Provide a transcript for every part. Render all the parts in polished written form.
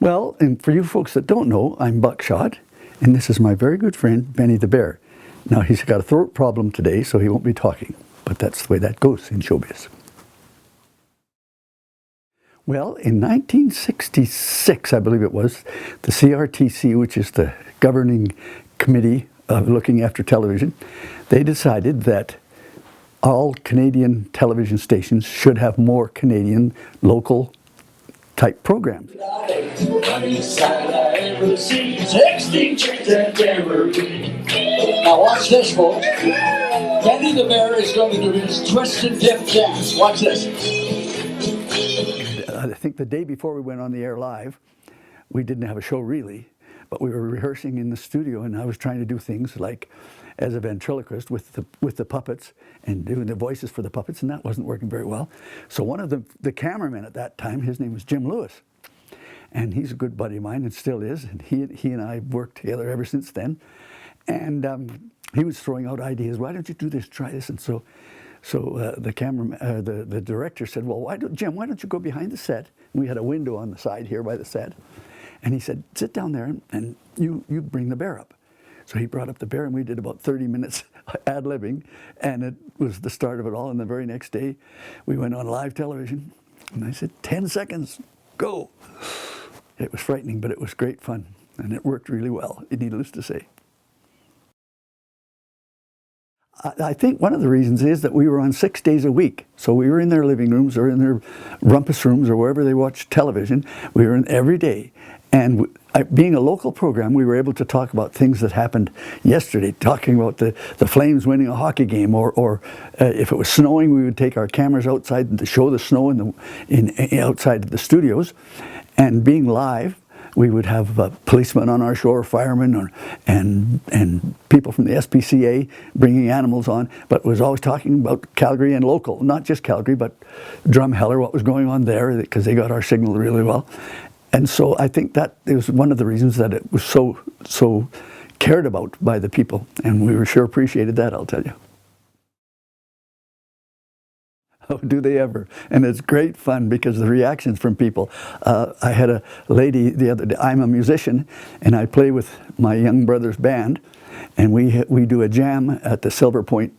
Well, and for you folks that don't know, I'm Buckshot, and this is my very good friend, Benny the Bear. Now, he's got a throat problem today, so he won't be talking, but that's the way that goes in showbiz. Well, in 1966, I believe it was, the CRTC, which is the governing committee looking after television, they decided that all Canadian television stations should have more Canadian local type programs. Now watch this, folks. Benny the Bear is going to do his twist and dip dance. Watch this. I think the day before we went on the air live, we didn't have a show really, but we were rehearsing in the studio, and I was trying to do things like as a ventriloquist with the puppets and doing the voices for the puppets, and that wasn't working very well. So one of the cameramen at that time, his name was Jim Lewis, and he's a good buddy of mine and still is, and he and I have worked together ever since then. And he was throwing out ideas. Why don't you do this? Try this. And so the camera, the director said, "Well, Jim? Why don't you go behind the set?" And we had a window on the side here by the set, and he said, "Sit down there and you bring the bear up." So he brought up the bear, and we did about 30 minutes ad-libbing, and it was the start of it all. And the very next day, we went on live television, and I said, 10 seconds, go. It was frightening, but it was great fun, and it worked really well, needless to say. I think one of the reasons is that we were on 6 days a week. So we were in their living rooms or in their rumpus rooms or wherever they watched television. We were in every day. And being a local program, we were able to talk about things that happened yesterday, talking about the Flames winning a hockey game, or if it was snowing, we would take our cameras outside to show the snow outside the studios. And being live, we would have policemen on our show, or firemen, and people from the SPCA bringing animals on, but was always talking about Calgary and local, not just Calgary, but Drumheller, what was going on there, because they got our signal really well. And so I think that was one of the reasons that it was so cared about by the people, and we were sure appreciated that, I'll tell you. Oh, do they ever? And it's great fun because the reactions from people. I had a lady the other day. I'm a musician, and I play with my young brother's band, and we do a jam at the Silver Point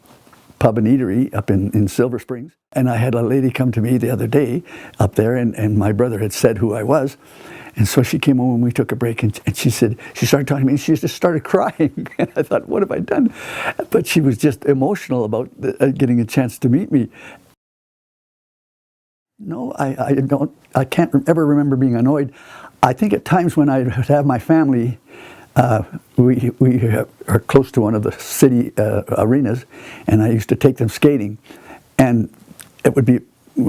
Pub and Eatery up in Silver Springs. And I had a lady come to me the other day up there, and my brother had said who I was. And so she came over and we took a break, and she said, she started talking to me, and she just started crying. And I thought, what have I done? But she was just emotional about getting a chance to meet me. No, I can't ever remember being annoyed. I think at times when I would have my family, we are close to one of the city arenas, and I used to take them skating, and it would be,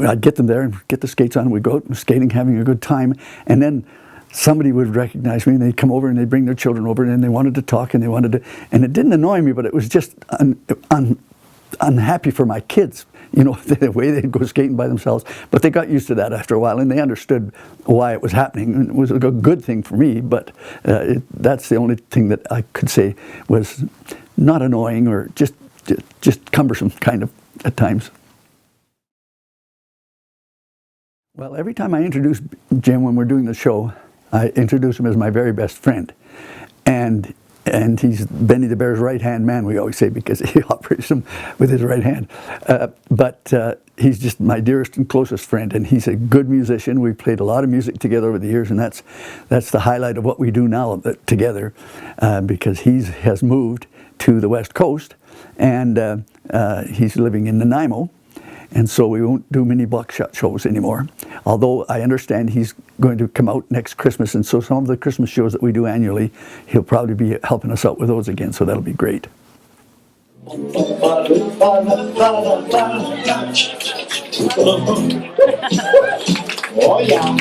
I'd get them there and get the skates on, and we'd go out skating, having a good time, and then somebody would recognize me, and they'd come over and they'd bring their children over, and they wanted to talk, and and it didn't annoy me, but it was just unhappy for my kids, you know, the way they'd go skating by themselves. But they got used to that after a while, and they understood why it was happening. And it was a good thing for me, but that's the only thing that I could say was not annoying, or just cumbersome kind of at times. Well, every time I introduce Jim when we're doing the show, I introduce him as my very best friend. And he's Benny the Bear's right-hand man, we always say, because he operates him with his right hand. But he's just my dearest and closest friend, and he's a good musician. We've played a lot of music together over the years, and that's the highlight of what we do now together, because he has moved to the West Coast, and he's living in Nanaimo. And so we won't do many Buckshot shows anymore. Although I understand he's going to come out next Christmas, and so some of the Christmas shows that we do annually, he'll probably be helping us out with those again, so that'll be great. Oh yeah,